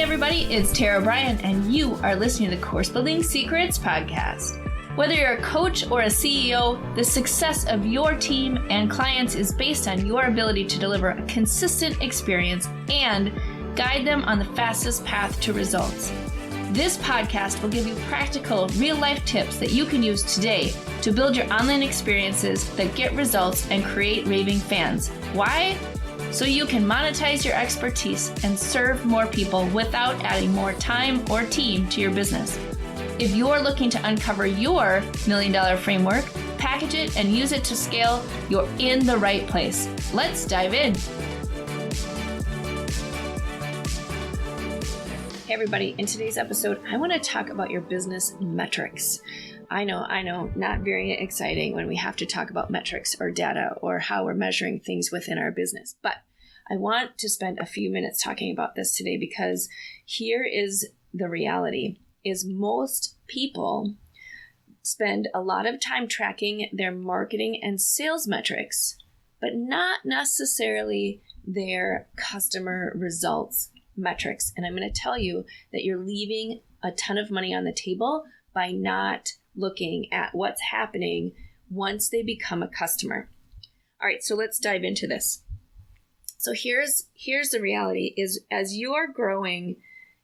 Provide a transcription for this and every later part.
everybody, it's Bryan, and you are listening to the Course Building Secrets podcast. Whether you're a coach or a CEO, the success of your team and clients is based on your ability to deliver a consistent experience and guide them on the fastest path to results. This podcast will give you practical, real-life tips that you can use today to build your online experiences that get results and create raving fans. Why? So you can monetize your expertise and serve more people without adding more time or team to your business. If you're looking to uncover your $1 million framework, package it, and use it to scale, you're in the right place. Let's dive in. Hey everybody, in today's episode, I want to talk about your business metrics. I know, not very exciting when we have to talk about metrics or data or how we're measuring things within our business. But I want to spend a few minutes talking about this today because here is the reality, is most people spend a lot of time tracking their marketing and sales metrics, but not necessarily their customer results metrics. And I'm going to tell you that you're leaving a ton of money on the table by not looking at what's happening once they become a customer. All right, so let's dive into this. So here's the reality is as you are growing,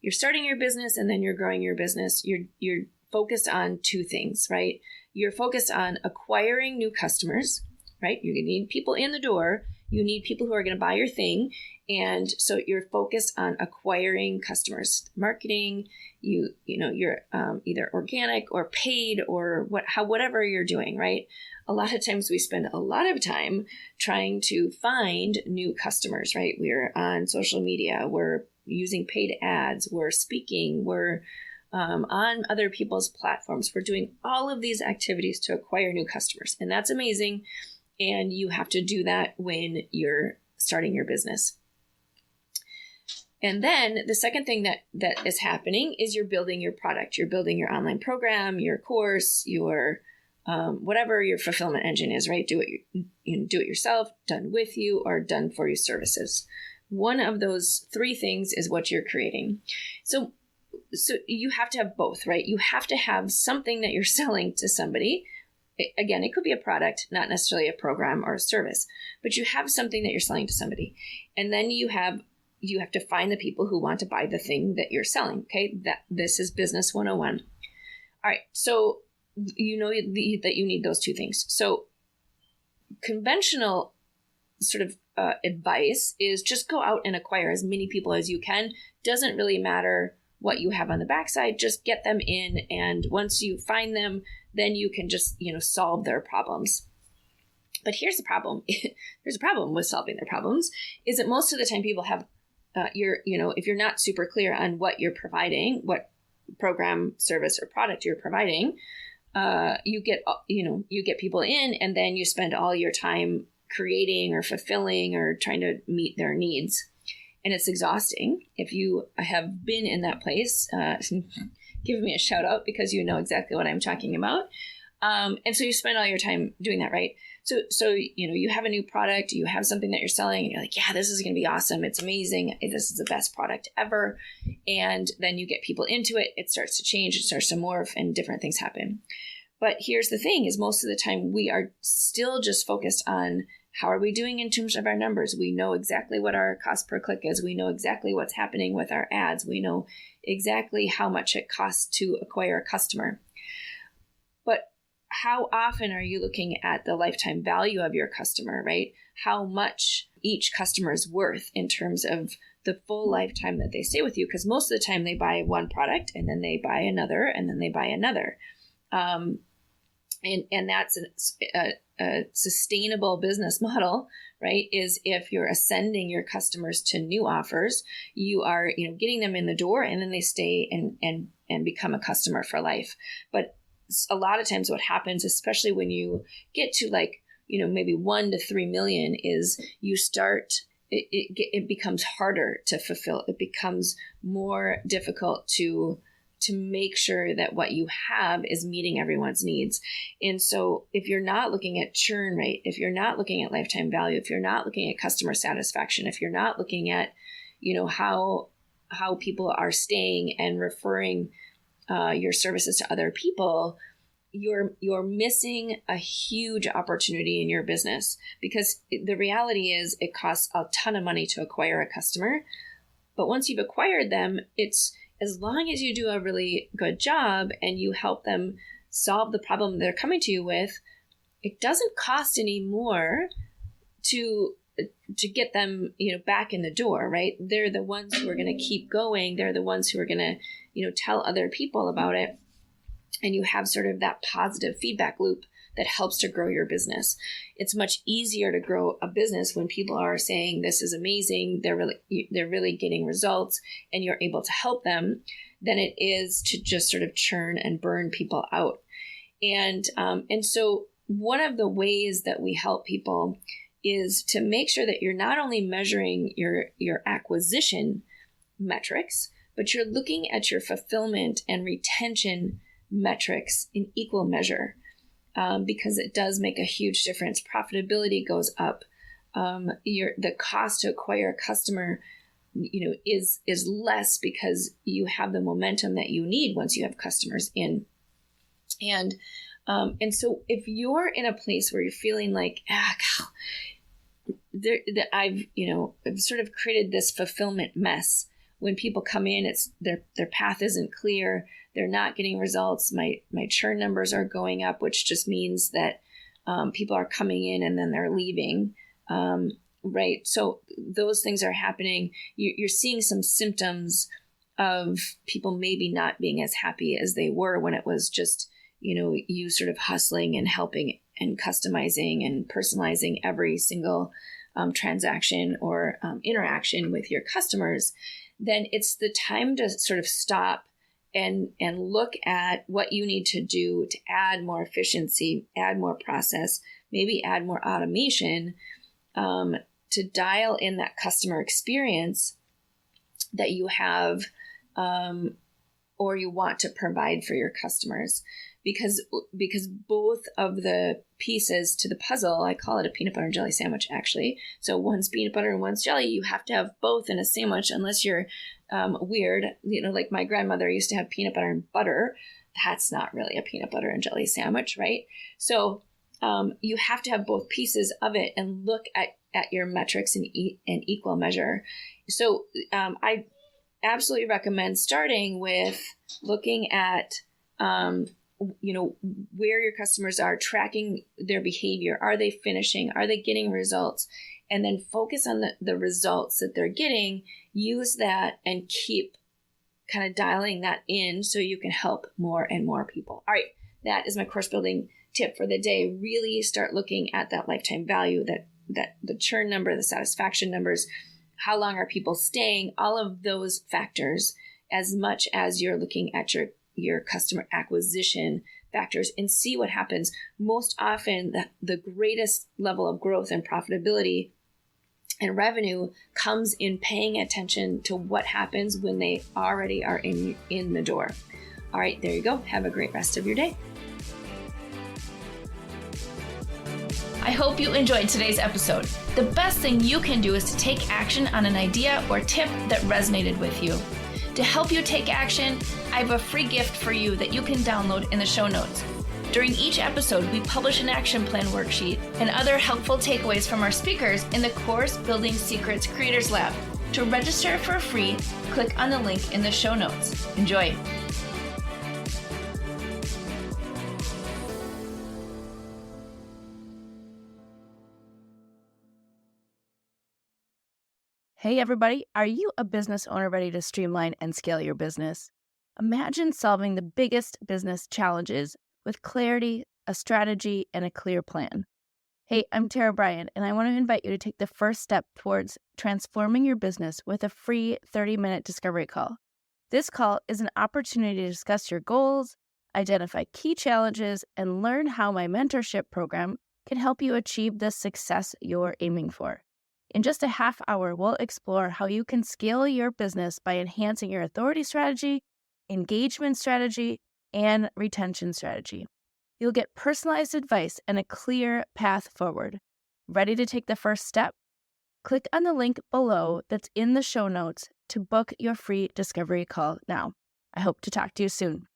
you're starting your business and then you're growing your business, you're focused on two things, right? You're focused on acquiring new customers, right? You need people in the door. You need people who are going to buy your thing. And so you're focused on acquiring customers, marketing, you're either organic or paid or whatever you're doing, right? A lot of times we spend a lot of time trying to find new customers, right? We're on social media, we're using paid ads, we're speaking, we're on other people's platforms. We're doing all of these activities to acquire new customers. And that's amazing. And you have to do that when you're starting your business. And then the second thing that is happening is you're building your product. You're building your online program, your course, your whatever your fulfillment engine is, right? Do it yourself, done with you, or done for you services. One of those three things is what you're creating. So you have to have both, right? You have to have something that you're selling to somebody. Again, it could be a product, not necessarily a program or a service, but you have something that you're selling to somebody. And then you have to find the people who want to buy the thing that you're selling. Okay. This is business 101. All right. So you know that you need those two things. So conventional sort of advice is just go out and acquire as many people as you can. Doesn't really matter what you have on the backside, just get them in. And once you find them, then you can just, solve their problems. But here's the problem. There's a problem with solving their problems is that most of the time people have if you're not super clear on what you're providing, what program, service, or product you're providing, you get people in and then you spend all your time creating or fulfilling or trying to meet their needs. And it's exhausting. If you have been in that place, give me a shout out because you know exactly what I'm talking about. And so you spend all your time doing that, right? So you have a new product, you have something that you're selling, and you're like, yeah, this is going to be awesome. It's amazing. This is the best product ever. And then you get people into it. It starts to change. It starts to morph and different things happen. But here's the thing is most of the time we are still just focused on how are we doing in terms of our numbers? We know exactly what our cost per click is. We know exactly what's happening with our ads. We know exactly how much it costs to acquire a customer. But how often are you looking at the lifetime value of your customer, right? How much each customer is worth in terms of the full lifetime that they stay with you? Because most of the time they buy one product and then they buy another and then they buy another. And that's a sustainable business model, right? Is if you're ascending your customers to new offers, you are, getting them in the door and then they stay and become a customer for life. But a lot of times what happens, especially when you get to maybe 1 to 3 million is you start, it becomes harder to fulfill. It becomes more difficult to make sure that what you have is meeting everyone's needs. And so if you're not looking at churn rate, if you're not looking at lifetime value, if you're not looking at customer satisfaction, if you're not looking at, how how people are staying and referring your services to other people, you're missing a huge opportunity in your business, because the reality is it costs a ton of money to acquire a customer. But once you've acquired them, it's as long as you do a really good job and you help them solve the problem they're coming to you with, it doesn't cost any more to get them, back in the door, right? They're the ones who are going to keep going. They're the ones who are going to, tell other people about it. And you have sort of that positive feedback loop that helps to grow your business. It's much easier to grow a business when people are saying, this is amazing, they're really getting results, and you're able to help them, than it is to just sort of churn and burn people out. And so one of the ways that we help people is to make sure that you're not only measuring your acquisition metrics, but you're looking at your fulfillment and retention metrics in equal measure, because it does make a huge difference. Profitability goes up. The cost to acquire a customer, is less because you have the momentum that you need once you have customers in. And so if you're in a place where you're feeling like, I've sort of created this fulfillment mess. When people come in, it's their path isn't clear. They're not getting results. My churn numbers are going up, which just means that people are coming in and then they're leaving. Right. So those things are happening. You're seeing some symptoms of people maybe not being as happy as they were when it was just, you sort of hustling and helping and customizing and personalizing every single transaction or interaction with your customers. Then it's the time to sort of stop and look at what you need to do to add more efficiency, add more process, maybe add more automation, to dial in that customer experience that you have or you want to provide for your customers. Because both of the pieces to the puzzle, I call it a peanut butter and jelly sandwich, actually. So one's peanut butter and one's jelly. You have to have both in a sandwich, unless you're weird. Like my grandmother used to have peanut butter and butter. That's not really a peanut butter and jelly sandwich, right? So you have to have both pieces of it and look at your metrics in equal measure. So I absolutely recommend starting with looking at where your customers are, tracking their behavior. Are they finishing? Are they getting results? And then focus on the results that they're getting. Use that and keep kind of dialing that in so you can help more and more people. All right, that is my course building tip for the day. Really start looking at that lifetime value, that the churn number, the satisfaction numbers, how long are people staying, all of those factors, as much as you're looking at your customer acquisition factors, and see what happens. Most often, the greatest level of growth and profitability and revenue comes in paying attention to what happens when they already are in the door. All right, there you go. Have a great rest of your day. I hope you enjoyed today's episode. The best thing you can do is to take action on an idea or tip that resonated with you. To help you take action, I have a free gift for you that you can download in the show notes. During each episode, we publish an action plan worksheet and other helpful takeaways from our speakers in the Course Building Secrets Creators Lab. To register for free, click on the link in the show notes. Enjoy. Hey everybody, are you a business owner ready to streamline and scale your business? Imagine solving the biggest business challenges with clarity, a strategy, and a clear plan. Hey, I'm Bryan, and I want to invite you to take the first step towards transforming your business with a free 30-minute discovery call. This call is an opportunity to discuss your goals, identify key challenges, and learn how my mentorship program can help you achieve the success you're aiming for. In just a half hour, we'll explore how you can scale your business by enhancing your authority strategy, engagement strategy, and retention strategy. You'll get personalized advice and a clear path forward. Ready to take the first step? Click on the link below that's in the show notes to book your free discovery call now. I hope to talk to you soon.